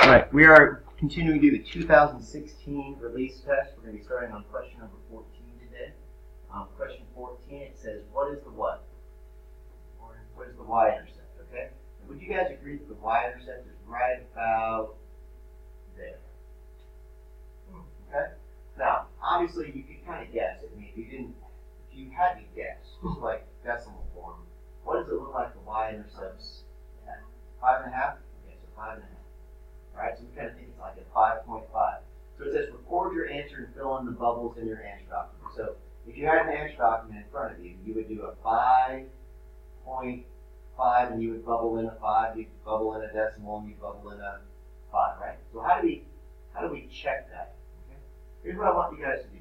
All right, we are continuing to do the 2016 release test. We're going to be starting on question number 14 today. Question 14, it says, what is the what? Or what is the y-intercept, okay? And would you guys agree that the y-intercept is right about there? Okay? Now, obviously, you could kind of guess it. I mean, if you had to guess, just like decimal form, what does it look like the y-intercept's at? 5.5? Okay, so 5.5. Alright, so we kind of think it's like a 5.5. So it says record your answer and fill in the bubbles in your answer document. So if you had an answer document in front of you, you would do a 5.5 and you would bubble in a 5, you'd bubble in a decimal, and you'd bubble in a 5, right? So how do we check that? Okay? Here's what I want you guys to do.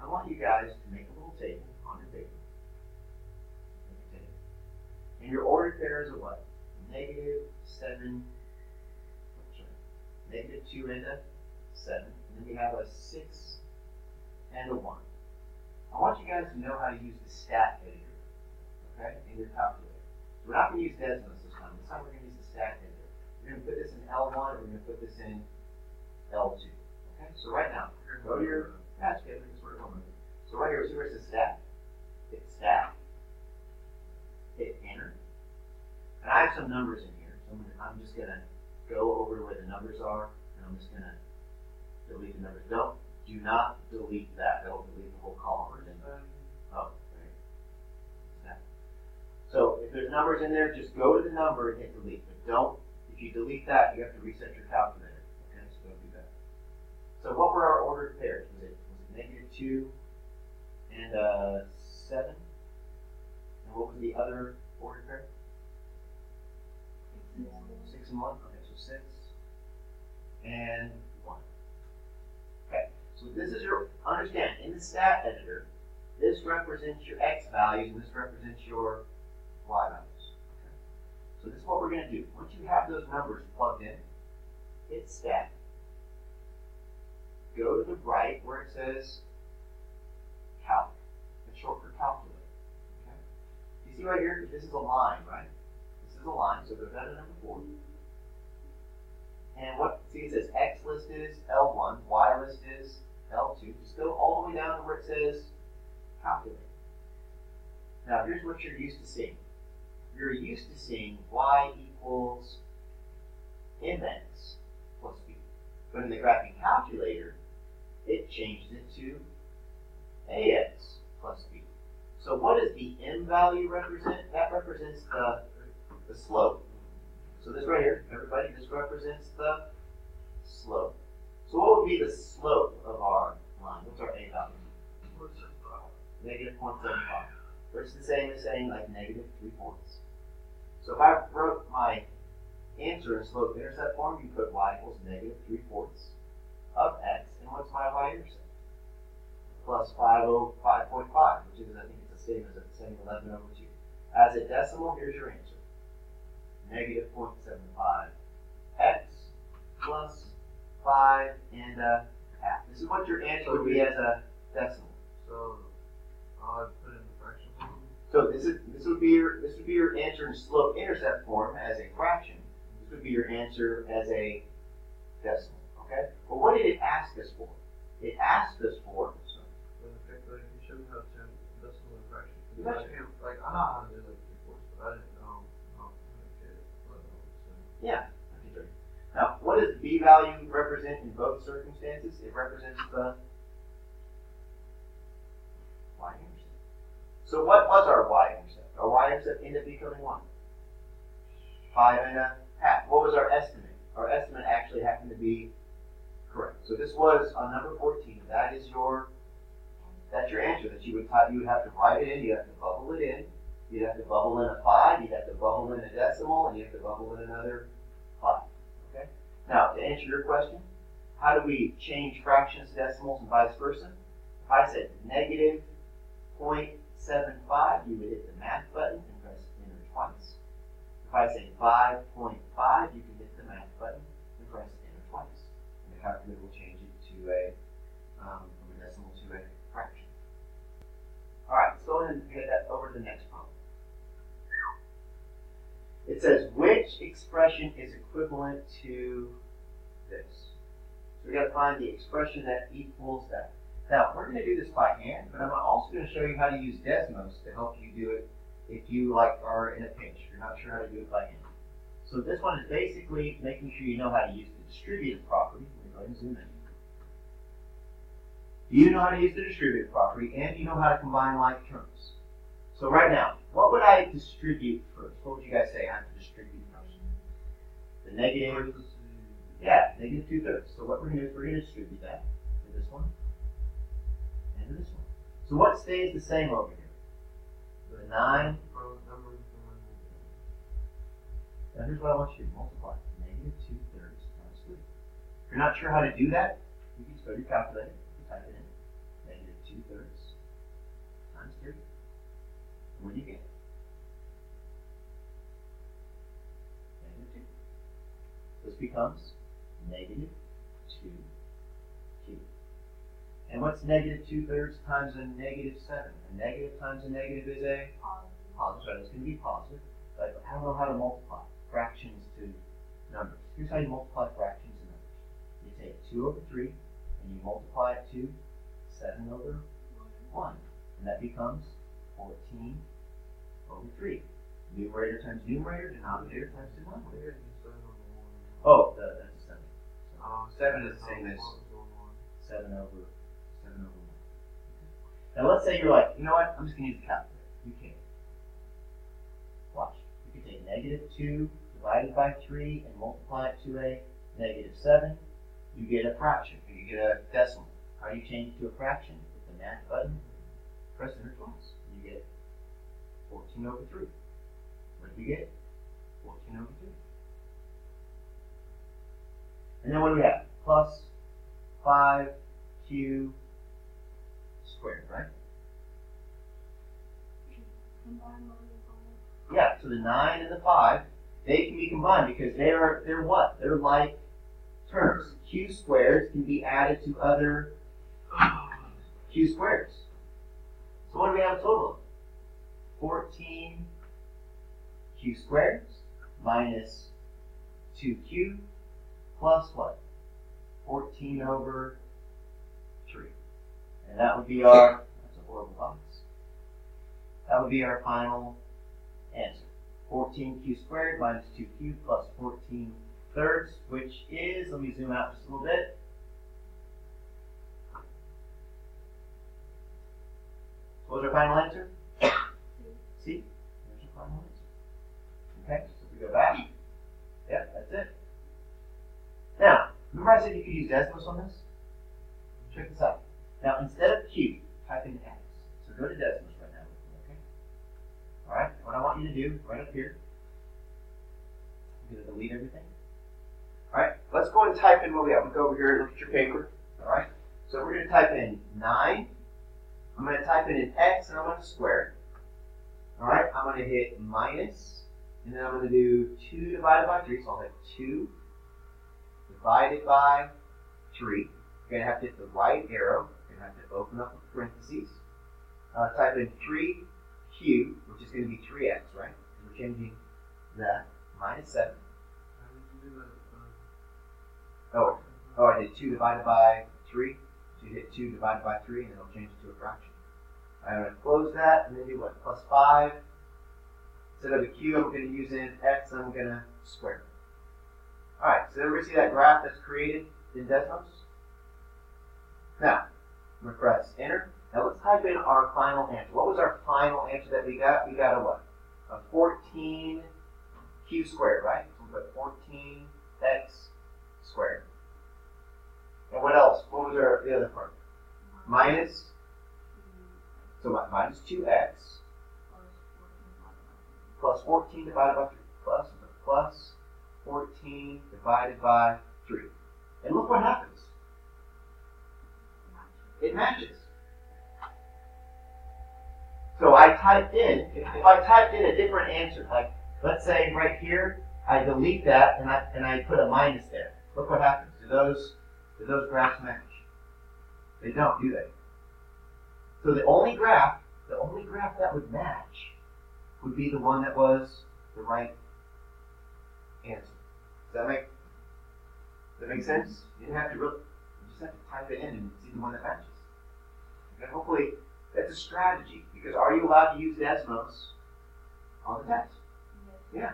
I want you guys to make a little table on your paper. Make a table. And your ordered pairs are what? -7, -2 and a 7, and then we have a 6 and a 1. I want you guys to know how to use the stat editor, okay, in your calculator. So we're not going to use Desmos this time. This time we're going to use the stat editor. We're going to put this in L1 and we're going to put this in L2. Okay, so right now, go to your patch paper. So right here, see where it says stat? Hit stat. Hit enter. And I have some numbers in here, so I'm just going to go over where the numbers are, and I'm just going to delete the numbers. Do not delete that. That'll delete the whole column. Oh, right. So if there's numbers in there, just go to the number and hit delete. But don't, if you delete that, you have to reset your calculator. Okay, so don't do that. So what were our ordered pairs? Was it -2 and 7? And what was the other ordered pair? 6 and 1. Okay, so 6 and 1. Okay, so this is your, understand, in the stat editor, this represents your x values and this represents your y values. Okay. So this is what we're going to do. Once you have those numbers plugged in, hit stat. Go to the right where it says calc. It's short for calculate. Okay. You see right here, this is a line, right? This is a line, so go down to number 4. And what, see it says X list is L1, Y list is L2. Just go all the way down to where it says calculate. Now here's what you're used to seeing. You're used to seeing Y equals MX plus B. But in the graphing calculator, it changes it to AX plus B. So what does the M value represent? That represents the slope. So this right here, everybody, this represents the slope. So what would be the slope of our line? What's our A value? -0.75. Which is the same as saying like -3/4. So if I wrote my answer in slope intercept form, you put y equals -3/4 of x, and what's my y-intercept? Plus 505.5, which is, I think it's the same as saying 11/2. As a decimal, here's your answer. -0.75 x plus 5 and a half. This is what your answer would be as a decimal. So I'll put in the fraction. So this would be your answer in slope intercept form as a fraction. This would be your answer as a decimal. Okay. Well, what did it ask us for? It asked us for. You show me how to turn decimal and fraction. Gotcha. Like I know how to do like 3/4, but I didn't know. Yeah. Okay, great. Now, what does B value represent in both circumstances? It represents the y-intercept. So what was our y-intercept? Our y-intercept ended up becoming 1. 5.5. What was our estimate? Our estimate actually happened to be correct. So this was on number 14. That's your answer that you would have to write it in. You have to bubble it in. You'd have to bubble in a 5, you'd have to bubble in a decimal, and you have to bubble in another 5. Okay? Now, to answer your question, how do we change fractions to decimals and vice versa? If I said -0.75, you would hit the math button and press enter twice. If I say 5.5, you can hit the math button and press enter twice. And the calculator will change it to from a decimal to a fraction. Alright, let's go ahead and head that over to the next problem. It says, which expression is equivalent to this. So we got to find the expression that equals that. Now, we're going to do this by hand, but I'm also going to show you how to use Desmos to help you do it if you are in a pinch. If you're not sure how to do it by hand. So this one is basically making sure you know how to use the distributive property. Let me go ahead and zoom in. You know how to use the distributive property, and you know how to combine like terms. So right now, what would I distribute first? What would you guys say I have to distribute first? The negative, yeah, negative 2/3. So what we're going to do is we're going to distribute that to this one and to this one. So what stays the same over here? The 9. Now here's what I want you to do. Multiply. Negative 2/3 times 3. If you're not sure how to do that, you can just go to your calculator. Type it in. Negative 2/3 times 3. What do you get? Negative 2. This becomes negative 2 cubed. And what's negative 2/3 times a negative 7? A negative times a negative is a positive. So it's going to be positive. But I don't know how to multiply fractions to numbers. Here's how you multiply fractions to numbers. You take 2 over 3 and you multiply it to 7 over 1. And that becomes 14 over 3. Numerator times numerator, denominator times denominator. Oh, that's a 7. So 7 is the same as 7 over 1. Now let's say you're like, you know what, I'm just going to use the calculator. You can't. Watch. You can take negative 2 divided by 3 and multiply it to a negative 7. You get a fraction, or you get a decimal. How do you change it to a fraction? Hit the math button, press enter twice. You get 14 over 3. What do you get? 14 over 3. And then what do we have? Plus 5q squared, right? Yeah, so the 9 and the 5, they can be combined because they're what? They're like terms. Q squares can be added to other q squares. So what do we have a total of? 14 q squares minus 2q plus what? 14 over 3. And that would be our, that's a horrible box. That would be our final answer. 14q squared minus 2q plus 14 thirds, which is, let me zoom out just a little bit. What was our final answer? C. There's your final answer. Okay, so if we go back, yep, that's it. Now, remember I said you could use Desmos on this? Check this out. Now, instead of Q, type in X. So go to Desmos right now. Okay? Alright, what I want you to do, right up here, I'm going to delete everything. Alright, let's go and type in what we have. Go over here and look at your paper. Alright, so we're going to type in 9. I'm going to type in an X and I'm going to square it. Alright, I'm going to hit minus, and then I'm going to do 2 divided by 3, so I'll hit 2 divided by 3. You're going to have to hit the right arrow. You're going to have to open up the parentheses. Type in 3q, which is going to be 3x, right? We're changing that. Minus 7. How did you do that? Oh, I did 2 divided by 3. So you hit 2 divided by 3, and it'll change it to a fraction. I'm going to close that, and then do what? Plus 5. Instead of a q, I'm going to use an x, and I'm going to square it. Alright, so everybody see that graph that's created in Desmos? Now, I'm going to press enter. Now let's type in our final answer. What was our final answer that we got? We got a what? A 14q squared, right? So we put 14x squared. And what else? What was the other part? Minus, so minus 2x plus 14 divided by 3. Plus 14 divided by 3. And look what happens. It matches. So I typed in, if I typed in a different answer, like let's say right here, I delete that and I put a minus there. Look what happens. Do those graphs match? They don't, do they? So the only graph that would match would be the one that was the right answer. Does that make Does that make sense? You didn't have to really, you just have to type it in and see the one that matches. And hopefully, that's a strategy, because are you allowed to use Desmos on the test? Yeah.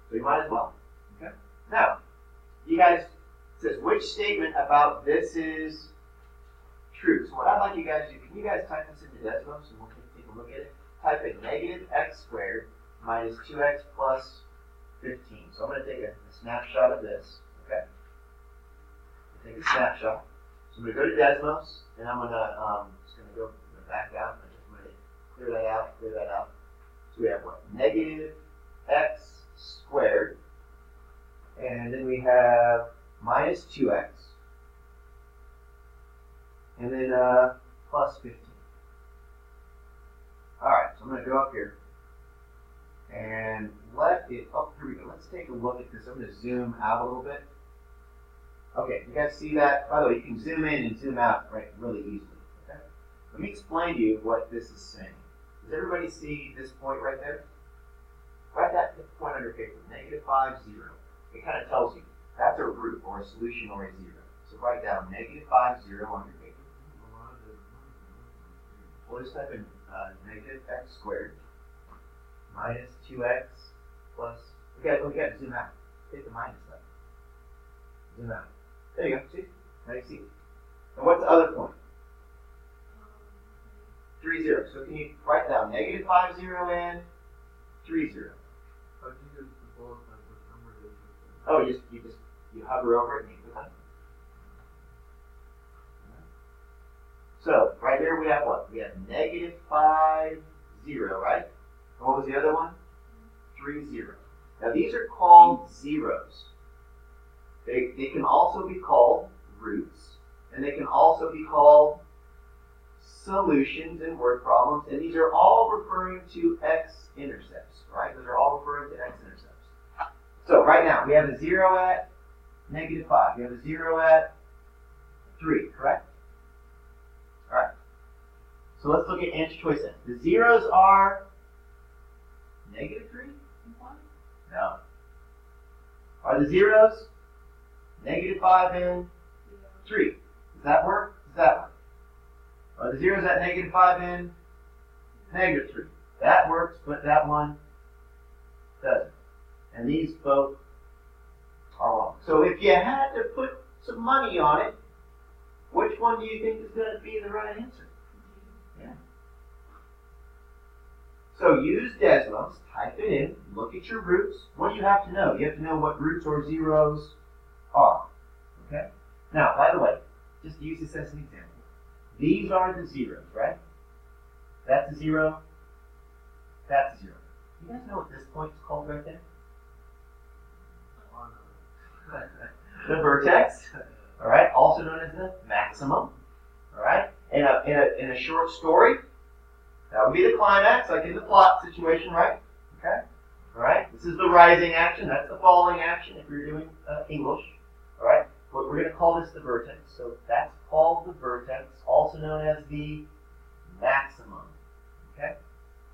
So you might as well. Okay. Now, you guys, it says which statement about this is true. So what I'd like you guys to do, can you guys type this into Desmos and we'll take a look at it? Type in negative x squared minus 2x plus 15. So I'm going to take a snapshot of this. Okay. Take a snapshot. So I'm going to go to Desmos and I'm going to just going to go back out. I'm going to clear that out. So we have what? Negative x squared, and then we have minus 2x, and then plus 15. Alright, so I'm going to go up here, and here we go. Let's take a look at this. I'm going to zoom out a little bit. Okay, you guys see that? By the way, you can zoom in and zoom out really easily. Okay? Let me explain to you what this is saying. Does everybody see this point right there? Write that point on your paper, negative 5, 0. It kind of tells you that's a root or a solution or a 0. So write down negative 5, 0 on your paper. We'll just type in negative x squared minus 2x plus, we got to zoom out. Take the minus button. Zoom out. There you go, see? Now you see. And what's the other point? 3, 0. So can you write down negative 5, 0 and 3, 0? How do you use the bullet line? What number is it? Oh, you hover over it and you click on it. So right here we have what? We have negative 5, 0, right? And what was the other one? 3, 0. Now these are called zeros. They can also be called roots, and they can also be called solutions in word problems, and these are all referring to x-intercepts, right? Those are all referring to x-intercepts. So right now, we have a 0 at negative 5. We have a 0 at 3, correct? All right. So let's look at answer choice N. The zeros are negative 3? No. Are the zeros negative 5 and 3? Does that work? Does that work? Are the zeros at negative 5 and negative 3? That works, but that one doesn't. And these both are wrong. So if you had to put some money on it, which one do you think is going to be the right answer? Yeah. So use Desmos, type it in, look at your roots. What do you have to know? You have to know what roots or zeros are. Okay? Now, by the way, just use this as an example. These are the zeros, right? That's a 0. That's a 0. You guys know what this point is called right there? The vertex, all right, also known as the maximum, all right. In a short story, that would be the climax, like in the plot situation, right? Okay, all right. This is the rising action. That's the falling action. If you're doing English, all right. But we're going to call this the vertex. So that's called the vertex, also known as the maximum. Okay.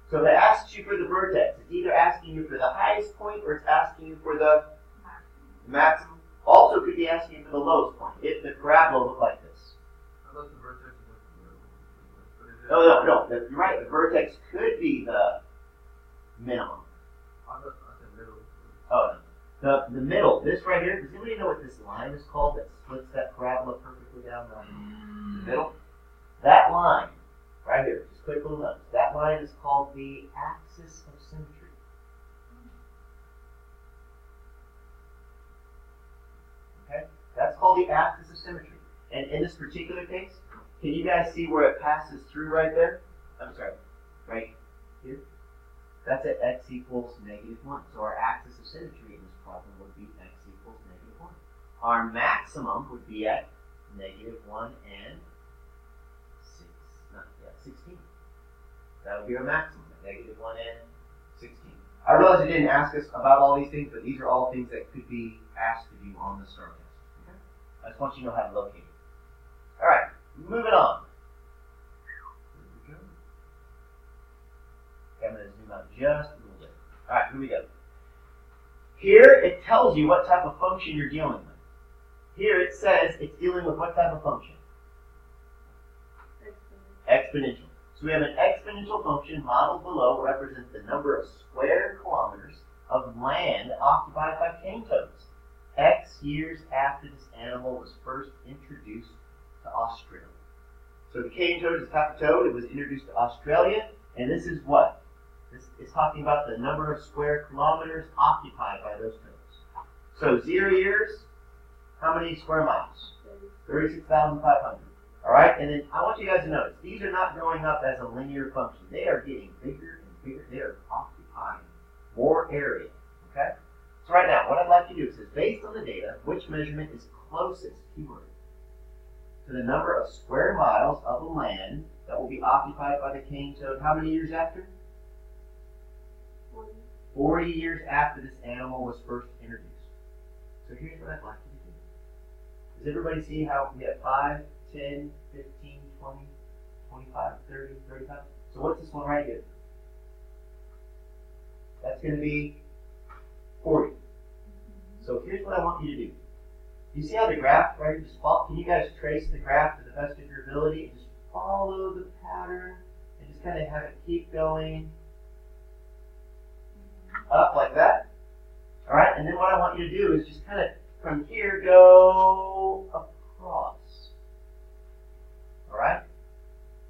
So if it asks you for the vertex, it's either asking you for the highest point or it's asking you for the maximum. Also could be asking you for the lowest point, if the parabola looked like this. I thought the vertex was No, you're right. The vertex could be the minimum. I thought the middle. Oh, no. The middle, this right here, does anybody know what this line is called that splits that parabola perfectly down the middle? That line, right here, just quick little notes. That line is called the axis of symmetry. Okay? That's called the axis of symmetry. And in this particular case, can you guys see where it passes through right there? I'm sorry, right here? That's at x equals negative 1. So our axis of symmetry in this problem would be x equals negative 1. Our maximum would be at negative 1 and 16. That would be our maximum, at negative 1 and 16. I realize you didn't ask us about all these things, but these are all things that could be asked of you on the STAAR test. Okay? I just want you to know how to locate it. All right, moving on. Here we go. Okay, I'm going to zoom out just a little bit. All right, here we go. Here it tells you what type of function you're dealing with. says it's dealing with what type of function? Exponential. So we have an exponential function modeled below represents the number of square kilometers of land occupied by cane toads X years after this animal was first introduced to Australia. So the cane toad is a type of toad. It was introduced to Australia, and this is what? This is talking about the number of square kilometers occupied by those toads. So 0 years, how many square miles? 36,500. All right, and then I want you guys to notice, these are not going up as a linear function. They are getting bigger and bigger. They are occupying more area, okay? So right now, what I'd like you to do is, based on the data, which measurement is closest, keyword, to the number of square miles of the land that will be occupied by the cane toad, how many years after? 40 years after this animal was first introduced. So here's what I'd like you to do. Does everybody see how we have 5, 10, 15, 20, 25, 30, 35? So what's this one right here? That's going to be 40. So here's what I want you to do. You see how the graph right here just follow? Can you guys trace the graph to the best of your ability and just follow the pattern and just kind of have it keep going up like that? All right, and then what I want you to do is just kind of from here go across. All right?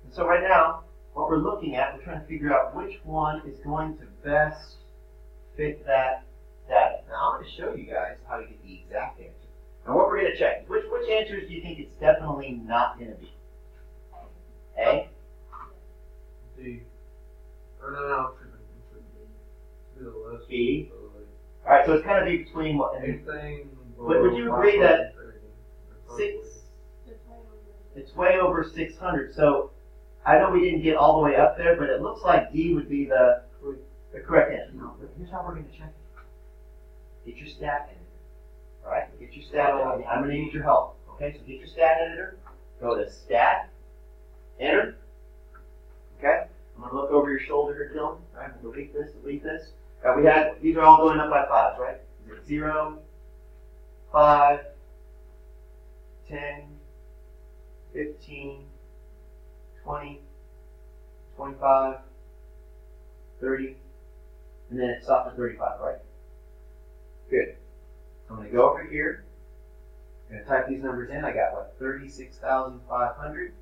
And so right now, what we're looking at, we're trying to figure out which one is going to best fit that data. Now I'm going to show you guys how to get the exact answer. And what we're going to check, which answers do you think it's definitely not going to be? A? D. Or no, it should be the less. B? Alright, so it's kind of be between what? Anything. Would you agree that it's way over 600? So I know we didn't get all the way up there, but it looks like D would be the correct answer. No, but here's how we're going to check it. Get your stat editor. Alright, get your stat editor. I'm going to need your help. Okay, so get your stat editor. Go to stat, enter. Okay, I'm going to look over your shoulder here, Dylan. Alright, delete this, delete this. We had, these are all going up by 5s, right? 0, 5, 10, 15, 20, 25, 30, and then it stopped at 35, right? Good. I'm going to go over here. I'm going to type these numbers in. I got, what, 36,500.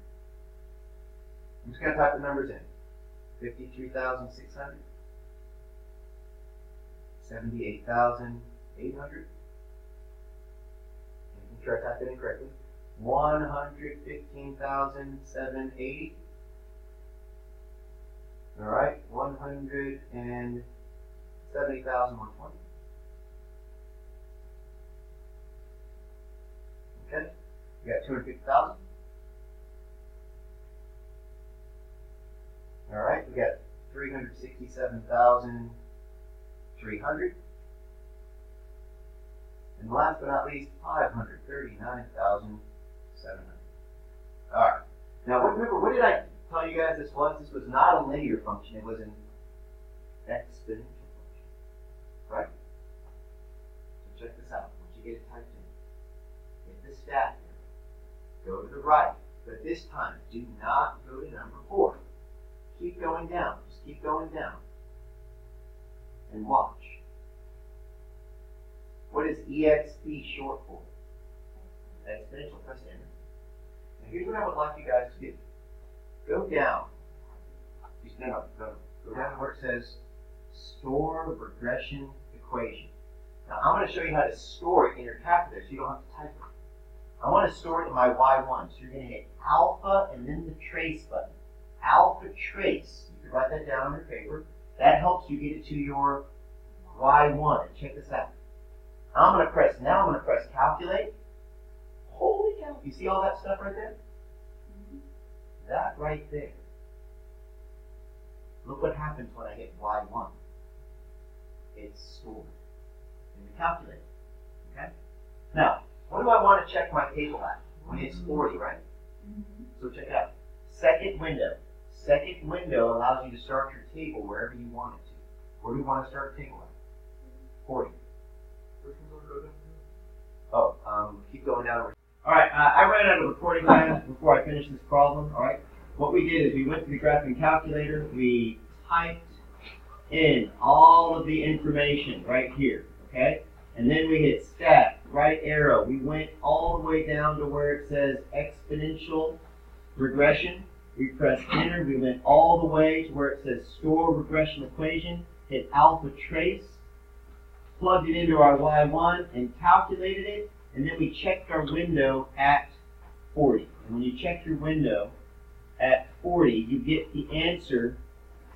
I'm just going to type the numbers in. 53,600. 78,800. Making sure I typed it in correctly. 115,780. All right, 170,120. Okay, we got 250,000. All right, we got 367,300. And last but not least, 539,700. All right. Now, remember, what did I tell you guys this was? This was not a linear function. It was an exponential function. Right? So check this out. Once you get it typed in, get the stat here. Go to the right. But this time, do not go to number 4. Keep going down. Just keep going down. And watch. What is EXP short for? Exponential. Press enter. Now here's what I would like you guys to do. Go down. No. Go down where it says store regression equation. Now I'm going to show you how to store it in your calculator so you don't have to type it. I want to store it in my Y1. So you're going to hit alpha and then the trace button. Alpha trace. You can write that down on your paper. That helps you get it to your Y1. And check this out. I'm going to press calculate. Holy cow. You see all that stuff right there? That right there. Look what happens when I hit Y1. It's stored in the calculator. Okay? Now, what do I want to check my table at? When it's 40, right? So check it out. Second window. Second window allows you to start your table wherever you want it to. Where do you want to start the table at? 40. Oh, keep going down. All right, I ran out of recording time before I finished this problem. All right, what we did is we went to the graphing calculator, we typed in all of the information right here, okay? And then we hit stat, right arrow. We went all the way down to where it says exponential regression. We pressed enter. We went all the way to where it says store regression equation. Hit alpha trace. Plugged it into our y1 and calculated it. And then we checked our window at 40. And when you check your window at 40, you get the answer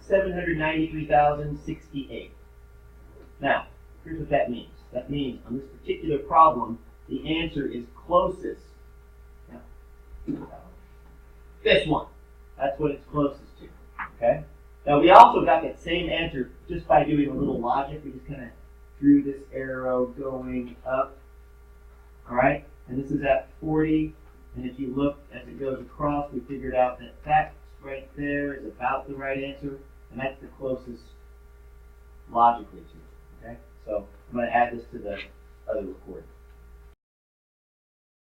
793,068. Now, here's what that means. That means on this particular problem, the answer is closest. Now, this one. That's what it's closest to. Okay? Now, we also got that same answer just by doing a little logic. We just kind of drew this arrow going up. All right? And this is at 40. And if you look as it goes across, we figured out that that right there is about the right answer. And that's the closest logically to it. Okay? So I'm going to add this to the other recording.